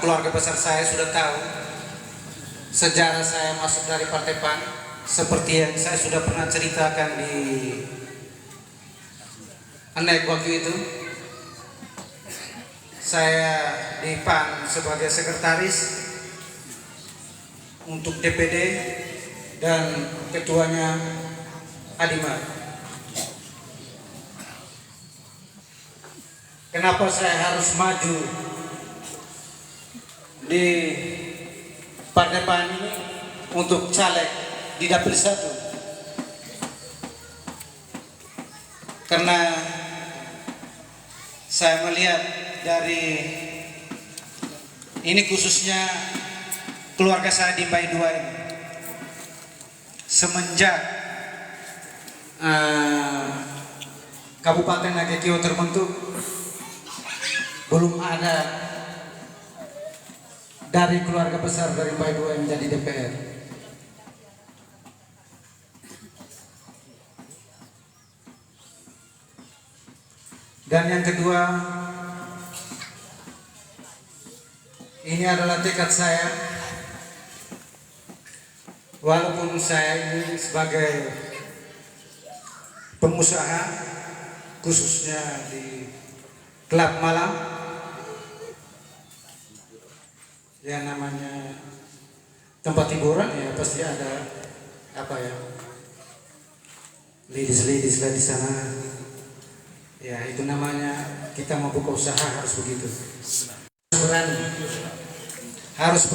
keluarga besar saya sudah tahu sejarah saya masuk dari Partai PAN, seperti yang saya sudah pernah ceritakan di Anek waktu itu. Saya di PAN sebagai sekretaris untuk DPD dan ketuanya Adima. Kenapa saya harus maju di Partai PAN ini untuk caleg di Dapil 1? Karena saya melihat dari ini, khususnya keluarga saya di Mbai 2 ini, semenjak Kabupaten Nagekio terbentuk, belum ada dari keluarga besar dari Mbai 2 yang menjadi DPR. Dan yang kedua, ini adalah tekad saya. Walaupun saya ini sebagai pengusaha, khususnya di klub malam, ya namanya tempat hiburan, ya pasti ada apa ya, ladies lah di sana. Ya itu namanya kita mau buka usaha harus begitu. Berani, harus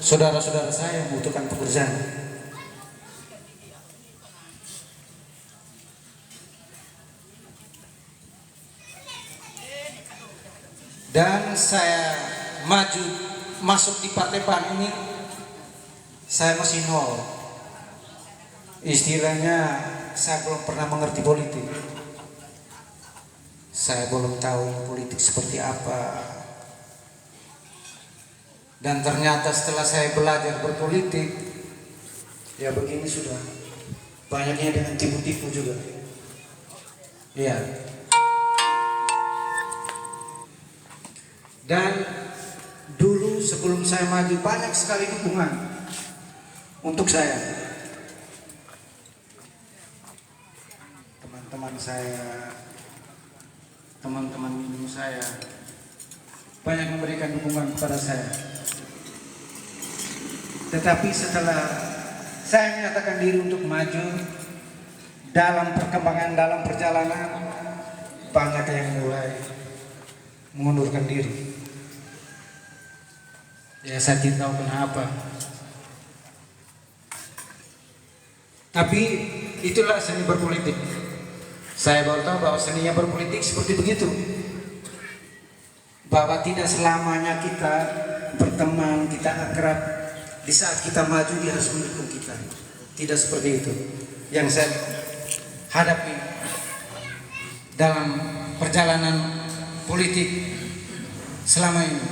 saudara-saudara saya membutuhkan pekerjaan. Dan saya maju masuk di Partai PAN ini, saya masih nol. Istilahnya saya belum pernah mengerti politik. Saya belum tahu politik seperti apa. Dan ternyata setelah saya belajar berpolitik, ya begini sudah. Banyaknya dengan tipu-tipu juga. Iya. Dan dulu sebelum saya maju, banyak sekali dukungan untuk saya. Teman-teman saya, teman-teman minum saya, banyak memberikan dukungan kepada saya. Tetapi setelah saya menyatakan diri untuk maju, dalam perkembangan, dalam perjalanan, banyak yang mulai mengundurkan diri. Ya saya tidak tahu kenapa. Tapi itulah seni berpolitik. Saya baru tahu bahwa seninya berpolitik seperti begitu. Bahwa tidak selamanya kita berteman, kita akrab, di saat kita maju dia harus mendukung kita. Tidak seperti itu yang saya hadapi dalam perjalanan politik selama ini.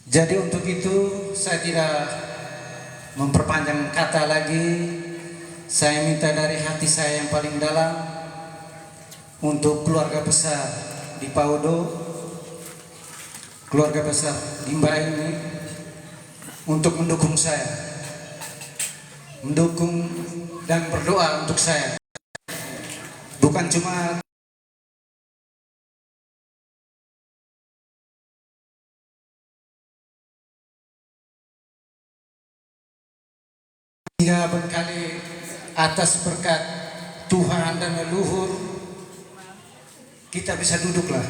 Jadi untuk itu saya tidak memperpanjang kata lagi. Saya minta dari hati saya yang paling dalam untuk keluarga besar di Paudo, keluarga besar di Mbai ini, untuk mendukung saya, mendukung dan berdoa untuk saya. Bukan cuma hingga berkali atas berkat Tuhan kuburan leluhur, kita bisa duduklah.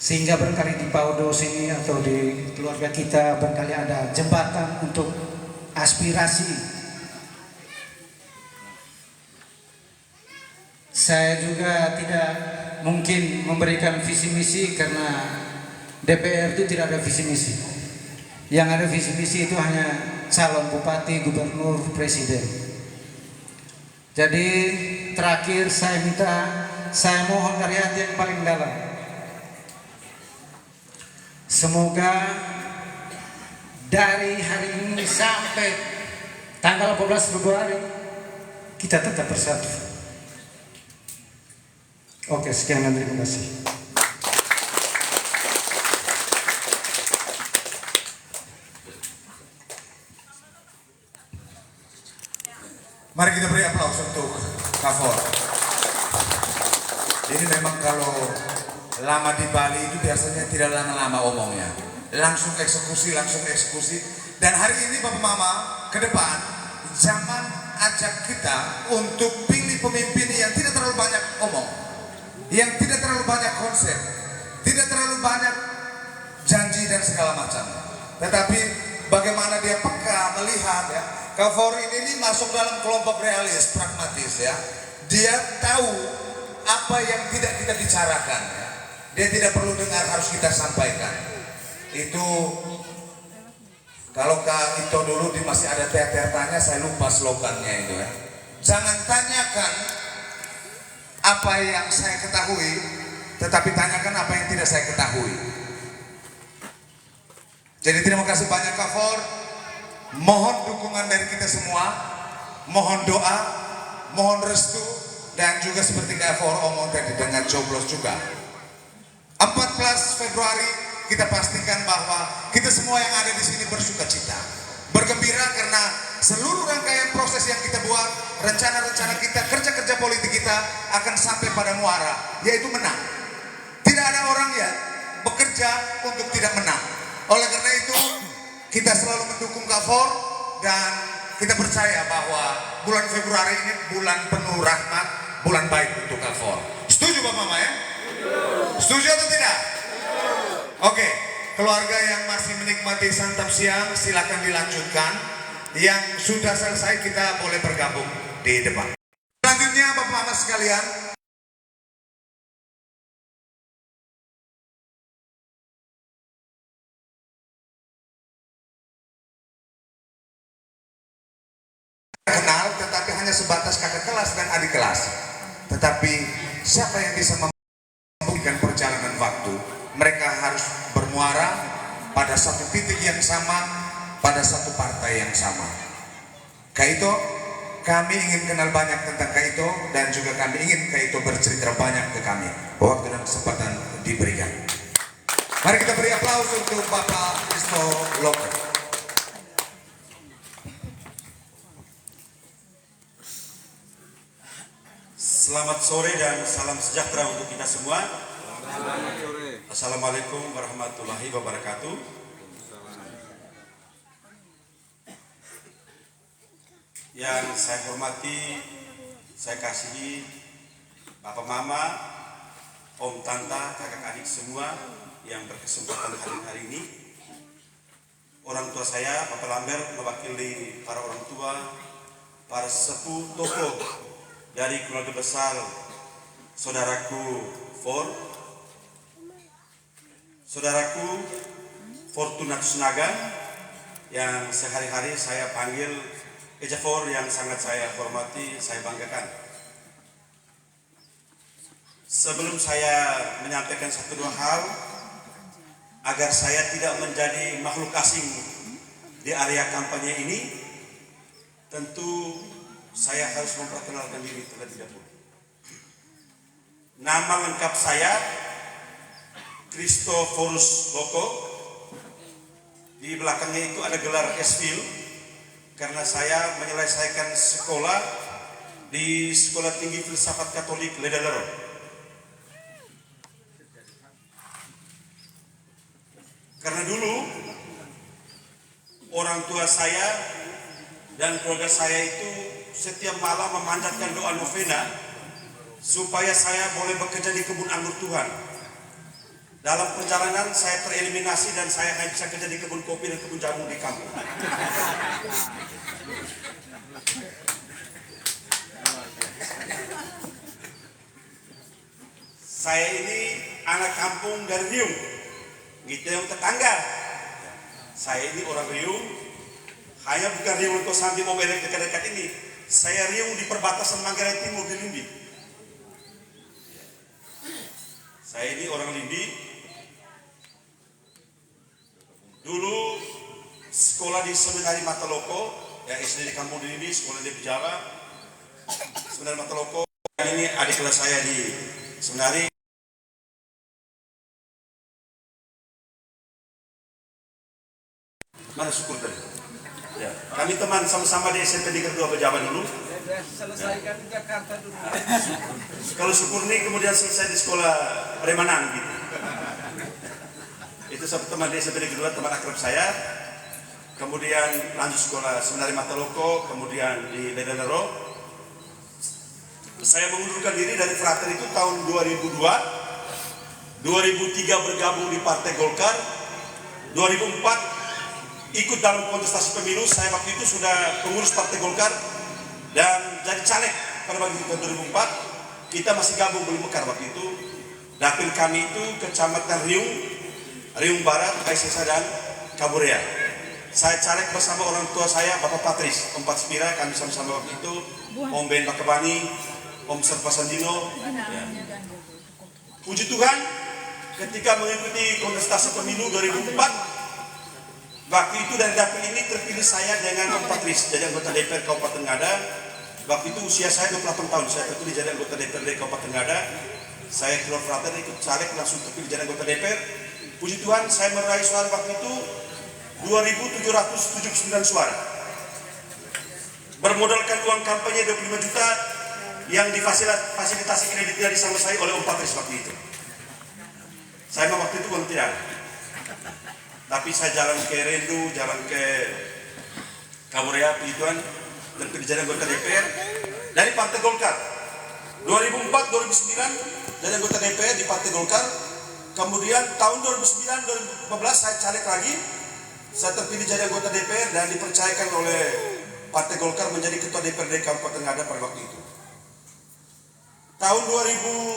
Sehingga berkali di Paudo sini atau di keluarga kita berkali ada jembatan untuk aspirasi. Saya juga tidak mungkin memberikan visi misi karena DPR itu tidak ada visi misi. Yang ada visi misi itu hanya calon bupati, gubernur, presiden. Jadi terakhir saya mohon dari hati yang paling dalam, semoga dari hari ini sampai tanggal 14 Februari kita tetap bersatu. Oke, sekian dan terima kasih. Mari kita beri aplaus untuk Kafor. Ini memang kalau lama di Bali itu biasanya tidak lama-lama omongnya, langsung eksekusi. Dan hari ini Bapak Mama ke depan jangan ajak kita untuk pilih pemimpin yang tidak terlalu banyak omong, yang tidak terlalu banyak konsep, tidak terlalu banyak janji dan segala macam, tetapi bagaimana dia peka melihat ya. Kafor ini masuk dalam kelompok realis, pragmatis ya. Dia tahu apa yang tidak kita bicarakan ya. Dia tidak perlu dengar, harus kita sampaikan. Itu kalau Kak Ito dulu masih ada tanya, saya lupa slogannya itu ya. Jangan tanyakan apa yang saya ketahui, tetapi tanyakan apa yang tidak saya ketahui. Jadi terima kasih banyak Kafor. Mohon dukungan dari kita semua, mohon doa, mohon restu, dan juga seperti Kafor omong tadi dengan coblos juga. 14 Februari kita pastikan bahwa kita semua yang ada di sini bersuka cita, bergembira karena seluruh rangkaian proses yang kita buat, rencana-rencana kita, kerja-kerja politik kita akan sampai pada muara, yaitu menang. Tidak ada orang yang bekerja untuk tidak menang. Oleh karena itu kita selalu mendukung Kafor dan kita percaya bahwa bulan Februari ini bulan penuh rahmat, bulan baik untuk Kafor. Setuju Bapak Mama ya? Setuju atau tidak? Oke, keluarga yang masih menikmati santap siang silakan dilanjutkan. Yang sudah selesai kita boleh bergabung di depan. Selanjutnya Bapak Mama sekalian, kenal tetapi hanya sebatas kakak kelas dan adik kelas. Tetapi siapa yang bisa membuktikan perjalanan waktu? Mereka harus bermuara pada satu titik yang sama, pada satu partai yang sama. Kaito, kami ingin kenal banyak tentang Kaito dan juga kami ingin Kaito bercerita banyak ke kami. Waktu dan kesempatan diberikan. Mari kita beri aplaus untuk Bapak Risto Loker. Selamat sore dan salam sejahtera untuk kita semua. Assalamualaikum warahmatullahi wabarakatuh. Yang saya hormati, saya kasihi Bapak Mama, Om Tanta, kakak adik semua yang berkesempatan hadir hari ini. Orang tua saya, Bapak Lambert, mewakili para orang tua, para sepuh tokoh dari keluarga besar saudaraku saudaraku Fortunatus Naga yang sehari-hari saya panggil Ejafor, yang sangat saya hormati, saya banggakan. Sebelum saya menyampaikan satu dua hal agar saya tidak menjadi makhluk asing di area kampanye ini, tentu saya harus memperkenalkan diri terlebih dahulu. Nama lengkap saya Christophorus Loko. Di belakangnya itu ada gelar S.Phil karena saya menyelesaikan sekolah di Sekolah Tinggi Filsafat Katolik Ledalero. Karena dulu orang tua saya dan keluarga saya itu setiap malam memanjatkan doa novena supaya saya boleh bekerja di kebun anggur Tuhan. Dalam perjalanan saya tereliminasi dan saya hanya bisa kerja di kebun kopi dan kebun jamu di kampung. Saya ini anak kampung dari Riung, gitu yang tetangga. Saya ini orang Riung, hanya bukan Riung untuk sambil mau balik dekat-dekat ini. Saya Riung di perbatasan Manggarai Timur di Lindi. Saya ini orang Lindi. Dulu sekolah di Seminari Mataloko, ya SD di kampung di Lindi, sekolah di Pejara, Seminari Mataloko. Ini adik kelas saya di Seminari. Mana syukur tadi? Ya. Kami teman sama-sama di SMP Negeri 2 Pejabat dulu. Selesaikan Jakarta dulu. Kalau syukur nih kemudian selesai di sekolah Remanan gitu. Itu satu teman di SMP Negeri 2, teman akrab saya. Kemudian lanjut sekolah Seminari Mataloko, kemudian di Ledanero. Saya mengundurkan diri dari frater itu tahun 2002. 2003 bergabung di Partai Golkar. 2004 ikut dalam kontestasi pemilu. Saya waktu itu sudah pengurus Partai Golkar dan jadi caleg pada waktu itu 2004. Kita masih gabung belum mekar waktu itu. Dapil kami itu Kecamatan Riung, Riung Barat, Kaisesa dan Kaburea. Saya caleg bersama orang tua saya, Bapak Patris, Om Patspira. Kami sama-sama waktu itu, Om Ben Bakabani, Om Serpa Sandino. Ya. Puji Tuhan, ketika mengikuti kontestasi pemilu 2004, waktu itu dari dapil ini terpilih saya dengan Om Patris jadi anggota DPR Kabupaten Ngada. Waktu itu usia saya 28 tahun, saya terpilih jadi anggota DPRD Kabupaten Ngada. Saya keluar frater ikut caleg langsung terpilih jadi anggota DPR. Puji Tuhan, saya meraih suara waktu itu 2.779 suara. Bermodalkan uang kampanye 25 juta yang difasilitasi kredit dari sama saya oleh Om Patris waktu itu. Saya waktu itu uang tidak. Tapi saya jalan ke Rendu, jalan ke Kaburea, puji Tuhan, terpilih jadi anggota DPR dari Partai Golkar. 2004-2009 jadi anggota DPR di Partai Golkar. Kemudian tahun 2009-2015 saya caleg lagi. Saya terpilih jadi anggota DPR dan dipercayakan oleh Partai Golkar menjadi ketua DPRD Kabupaten Ngada pada waktu itu. Tahun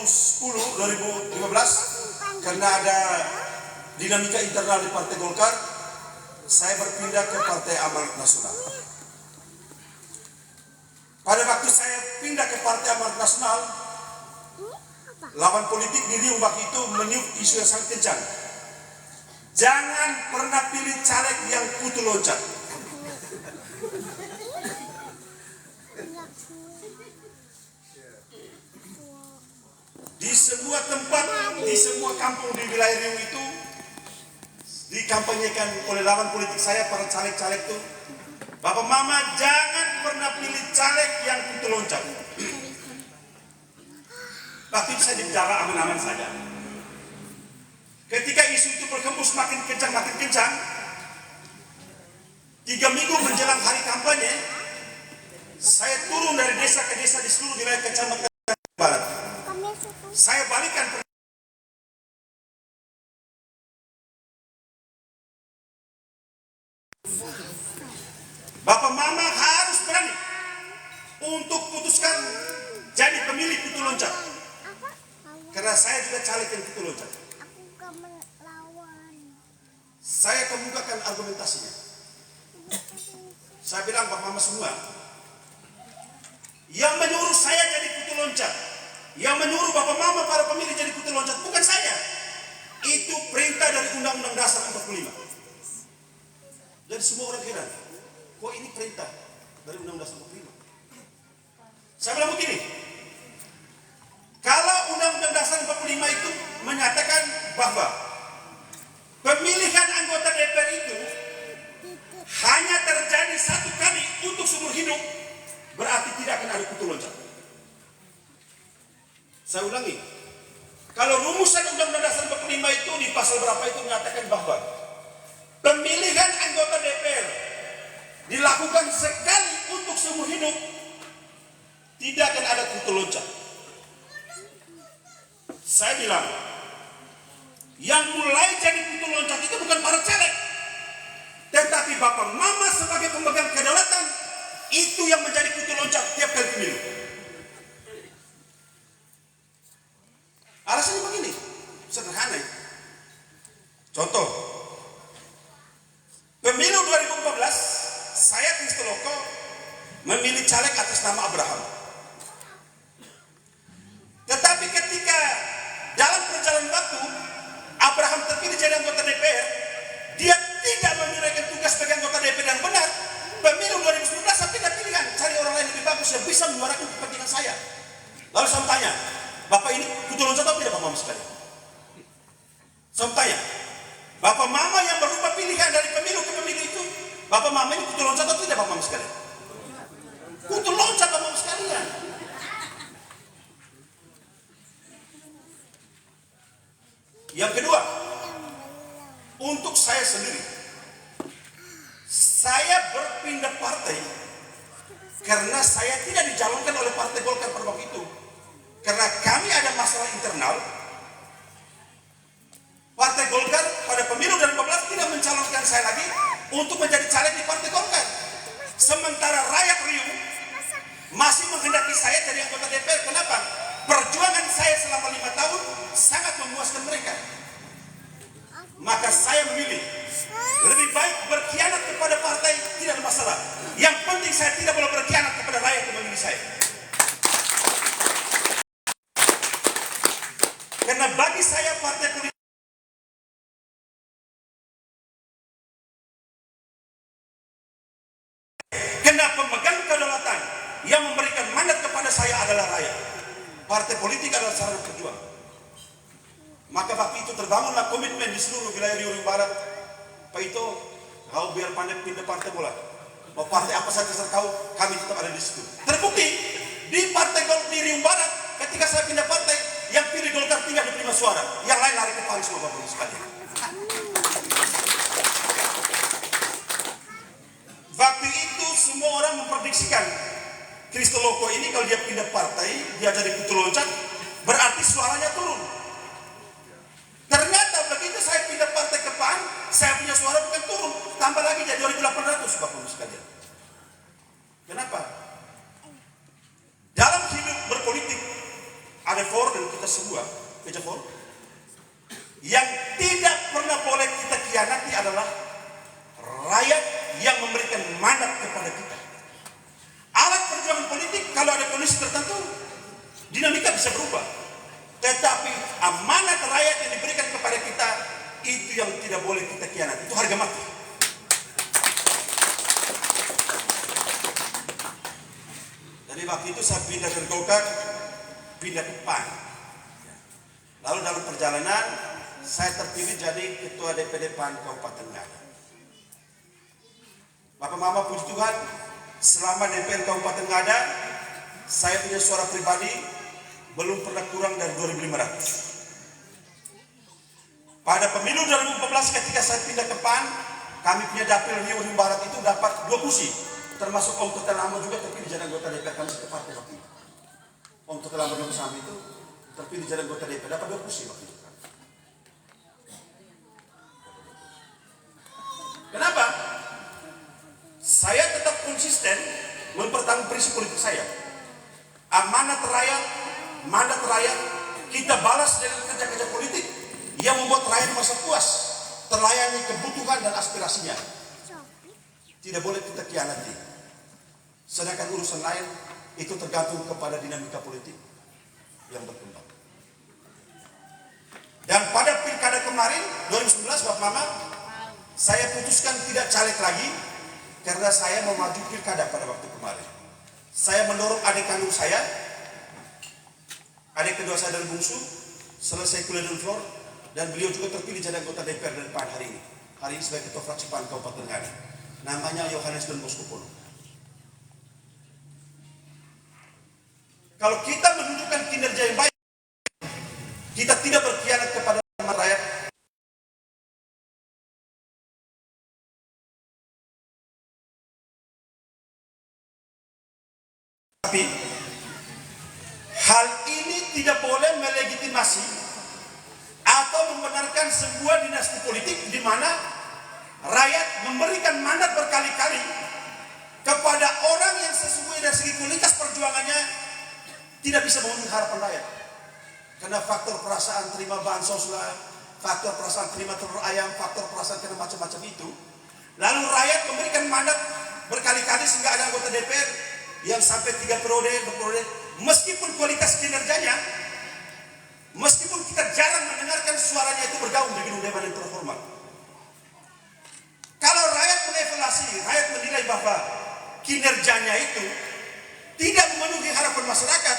2010-2015 karena ada dinamika internal di Partai Golkar, saya berpindah ke Partai Amanat Nasional. Pada waktu saya pindah ke Partai Amanat Nasional, lawan politik di Riung waktu itu meniup isu yang sangat kencang. Jangan pernah pilih caleg yang kutu loncat. Di semua tempat, di semua kampung di wilayah Riung itu dikampanyekan oleh lawan politik saya, para caleg-caleg itu, Bapak Mama jangan pernah pilih caleg yang kutu loncat. Waktu itu saya di penjara aman-aman saja. Ketika isu itu berkembus makin kencang, 3 minggu menjelang hari kampanye, saya turun dari desa ke desa di seluruh wilayah Kecamatan Barat. Saya balikan Bapak Mama harus berani untuk putuskan jadi pemilik kutu loncat. Karena saya juga caleg yang kutu loncat. Saya kemukakan argumentasinya. Saya bilang Bapak Mama semua, yang menyuruh saya jadi kutu loncat, yang menyuruh Bapak Mama para pemilih jadi kutu loncat bukan saya. Itu perintah dari Undang-Undang Dasar 45. Jadi semua orang kira, kok ini perintah dari Undang-Undang Dasar 45? Saya bilang begini, kalau Undang-Undang Dasar 45 itu menyatakan bahwa pemilihan anggota DPR itu hanya terjadi 1 kali untuk seumur hidup, berarti tidak akan ada kutu loncat. Saya ulangi, kalau rumusan Undang-Undang Dasar 45 itu di pasal berapa itu menyatakan bahwa pemilihan anggota DPR dilakukan sekali untuk seumur hidup, tidak akan ada kutu loncat. Saya bilang, yang mulai jadi kutu loncat itu bukan para caleg, tetapi Bapak Mama sebagai pemegang kedaulatan itu yang menjadi kutu loncat tiap kali pemilu. Alasannya begini, sederhana. Contoh, pemilu 2014, saya Kristoloko memilih caleg atas nama Abraham. Tetapi ketika dalam perjalanan waktu Abraham terpilih jadi anggota DPR, dia tidak menunaikan tugas sebagai anggota DPR yang benar. Pemilu 2019 saya pindah pilihan, cari orang lain lebih bagus yang bisa menyuarakan kepentingan saya. Lalu saya tanya, Bapak ini kutu loncat atau tidak Bapak Mama sekalian? Saya tanya, Bapak Mama yang berubah pilihan dari pemilu ke pemilu itu, Bapak Mama ini kutu loncat atau tidak Bapak Mama sekalian? Kutu loncat Bapak Mama sekalian. Yang kedua, untuk saya sendiri, saya berpindah partai karena saya tidak dicalonkan oleh Partai Golkar pada waktu itu. Karena kami ada masalah internal. Partai Golkar pada pemilu 2015 tidak mencalonkan saya lagi untuk menjadi caleg di Partai Golkar. Sementara rakyat Riau masih menghendaki saya jadi anggota DPR. Kenapa? Perjuangan saya selama 5 tahun sangat memuaskan mereka. Maka saya memilih lebih baik berkhianat kepada partai, tidak ada masalah. Yang penting saya tidak boleh berkhianat kepada rakyat yang memilih saya. Karena bagi saya partai politik karena pemegang kedaulatan yang memberikan mandat kepada saya adalah rakyat. Partai politik adalah sarana perjuangan. Maka waktu itu terbangunlah komitmen di seluruh wilayah Riau Barat. Pak itu, kau biar pandai pindah partai bola. Mau partai apa saja kau, kami tetap ada di situ. Terbukti di partai di Riau Barat, ketika saya pindah partai, yang pilih Golkar tinggal 25 suara, yang lain lari ke Paris semua Bapak sekalian. Waktu itu semua orang memprediksikan Kristoloko ini kalau dia pindah partai, dia jadi kutu loncat, berarti suaranya turun. Ternyata begitu saya pindah partai ke PAN, saya punya suara bukan turun, tambah lagi jadi 2.800 Bapak sekalian. Kenapa? Dalam hidup berpolitik ada for dan kita semua, meja for. Yang tidak pernah boleh kita khianati adalah rakyat yang memberikan mandat kepada kita. Alat perjuangan politik kalau ada kondisi tertentu, dinamika bisa berubah. Tetapi amanat rakyat yang diberikan kepada kita, itu yang tidak boleh kita khianati. Itu harga mati. Jadi waktu itu saya pindah dari Golkar, pindah ke PAN. Lalu dalam perjalanan, saya terpilih jadi Ketua DPD PAN Kabupaten Ngada. Bapak Mama puji Tuhan, selama DPR Kabupaten Ngada, saya punya suara pribadi belum pernah kurang dari 2.500. Pada pemilu 2014 ketika saya pindah ke PAN, kami punya dapil Riau Barat itu dapat 2 kursi, termasuk Om Ketua Lama juga terpilih jadi anggota DPR kami satu partai waktu itu. Om Ketua Lama bersama itu terpilih jadi anggota DPR dapat 2 kursi waktu itu. Kenapa? Saya tetap konsisten mempertahankan prinsip politik saya. Amanat rakyat, mandat rakyat, kita balas dengan kerja-kerja politik yang membuat rakyat merasa puas, terlayani kebutuhan dan aspirasinya. Tidak boleh kita khianati. Sedangkan urusan lain itu tergantung kepada dinamika politik yang berkembang. Dan pada pilkada kemarin 2019 Bapak Mama, saya putuskan tidak caleg lagi karena saya mau maju pilkada pada waktu kemarin. Saya mendorong adik kandung saya, adik kedua saya dan bungsu, selesai kuliah dan floor, dan beliau juga terpilih jadi anggota DPR dari PAN hari ini. Hari ini sebagai ketua fraksi PAN Kabupaten Ngada. Namanya Yohanes Don Bosco Pono. Kalau kita menunjukkan kinerja yang baik, kita tidak berkhianat kepada rakyat. Tapi hal ini tidak boleh melegitimasi atau membenarkan sebuah dinasti politik di mana rakyat memberikan mandat berkali-kali kepada orang yang sesuai dari segi kualitas perjuangannya tidak bisa memenuhi harapan rakyat. Karena faktor perasaan terima bansos lah, faktor perasaan terima telur ayam, faktor perasaan kena macam-macam itu. Lalu rakyat memberikan mandat berkali-kali sehingga ada anggota DPR yang sampai 3 periode, meskipun kualitas kinerjanya, meskipun kita jarang mendengarkan suaranya itu bergaung di gedung dewan yang terhormat. Kalau rakyat mengevaluasi, rakyat menilai bahwa kinerjanya itu tidak memenuhi harapan masyarakat,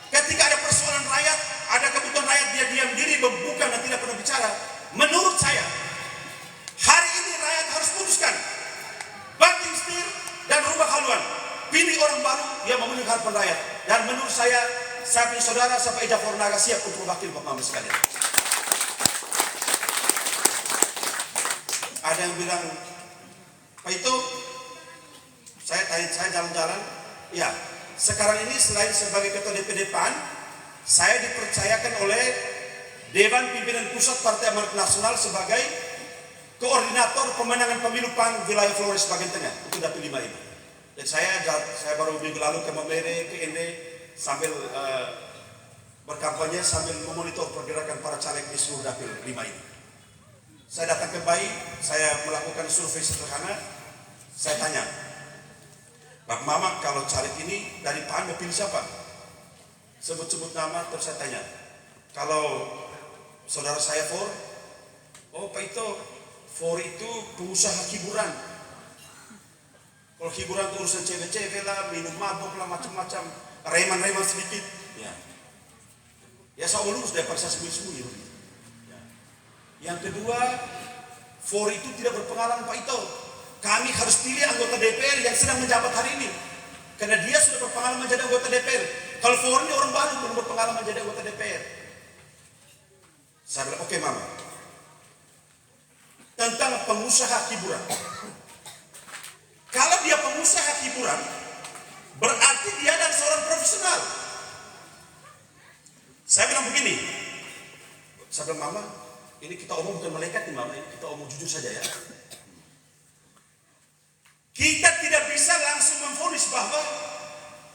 ketika ada persoalan rakyat, ada kebutuhan rakyat, dia diam diri, membuka dan tidak pernah bicara. Menurut saya, hari ini rakyat harus putuskan, banting setir dan rubah haluan. Pilih orang baru yang memenuhi harapan rakyat. Dan menurut saya punya saudara, Pak Ida Fornaga siap untuk wakil Bapak Mama sekalian. Ada yang bilang, Pak itu, saya jalan-jalan, ya, sekarang ini selain sebagai ketua DPD PAN, saya dipercayakan oleh Dewan Pimpinan Pusat Partai Amanat Nasional sebagai koordinator pemenangan pemilu PAN wilayah Flores bagian tengah, itu dapil 5 ini. Dan saya baru minggu lalu ke Mamere, ke ND, sambil berkampanye, sambil memonitor pergerakan para caleg di seluruh dapil 5 ini. Saya datang ke Bai, saya melakukan survei sederhana, saya tanya, Pak Mama, kalau caleg ini dari PAN mau pilih siapa? Sebut-sebut nama, terus saya tanya, kalau saudara saya For, oh Pak itu, For itu pengusaha hiburan. Kalau hiburan itu urusan cewek-cewek lah, minum mabuk lah, macam-macam, reman-reman sedikit. Ya saya lurus daripada saya sembunyi-sembunyi. Ya. Yang kedua, For itu tidak berpengalaman Pak Ito. Kami harus pilih anggota DPR yang sedang menjabat hari ini. Karena dia sudah berpengalaman menjadi anggota DPR. Kalau For ini orang baru belum berpengalaman menjadi anggota DPR. Saya bilang, oke Mama. Tentang pengusaha hiburan. Kalau dia pengusaha hiburan, berarti dia adalah seorang profesional. Saya bilang begini. Saya bilang, Mama, ini kita omong bukan malaikat nih Mama, ini kita omong jujur saja ya. Kita tidak bisa langsung memvonis bahwa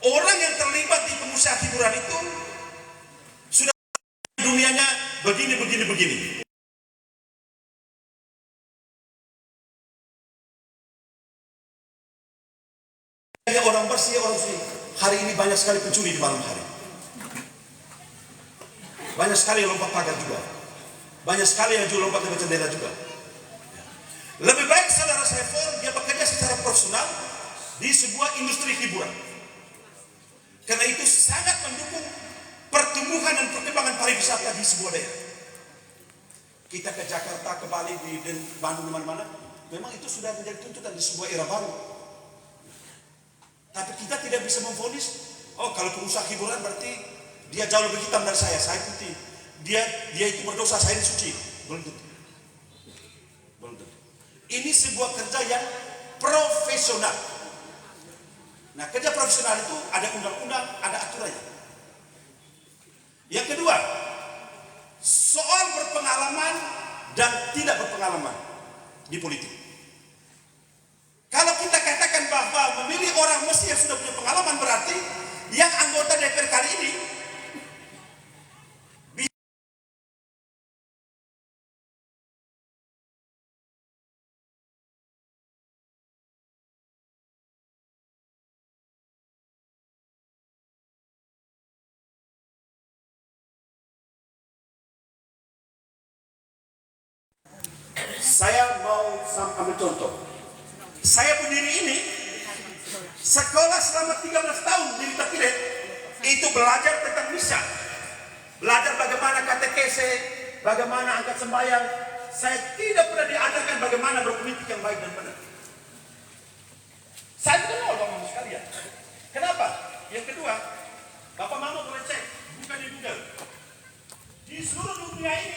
orang yang terlibat di pengusaha hiburan itu sudah dunianya begini. Orang bersih, orang suci. Hari ini banyak sekali pencuri di malam hari. Banyak sekali yang lompat pagar juga. Banyak sekali yang juga lompat dari jendela juga. Lebih baik saudara saya For, dia bekerja secara profesional di sebuah industri hiburan. Karena itu sangat mendukung pertumbuhan dan perkembangan pariwisata di sebuah daerah. Kita ke Jakarta, ke Bali, di Bandung, mana-mana, memang itu sudah menjadi tuntutan di sebuah era baru. Tapi kita tidak bisa memvonis, oh kalau pengusaha hiburan berarti dia jauh lebih hitam dari saya putih. Dia itu berdosa, saya ini suci. Belum tentu. Ini sebuah kerja yang profesional. Nah, kerja profesional itu ada undang-undang, ada aturannya. Yang kedua, soal berpengalaman dan tidak berpengalaman di politik. Kalau kita katakan bahwa memilih orang mesti yang sudah punya pengalaman, berarti yang anggota DPR kali ini saya mau ambil contoh. Saya berdiri ini sekolah selama 13 tahun di Tapilet, itu belajar tentang misa, belajar bagaimana katekese, bagaimana angkat sembahyang. Saya tidak pernah diajarkan bagaimana berpolitik yang baik dan benar. Saya tidak tahu Bapak sekalian. Kenapa? Yang kedua, Bapak Mama boleh cek, bukan di Google. Di seluruh dunia ini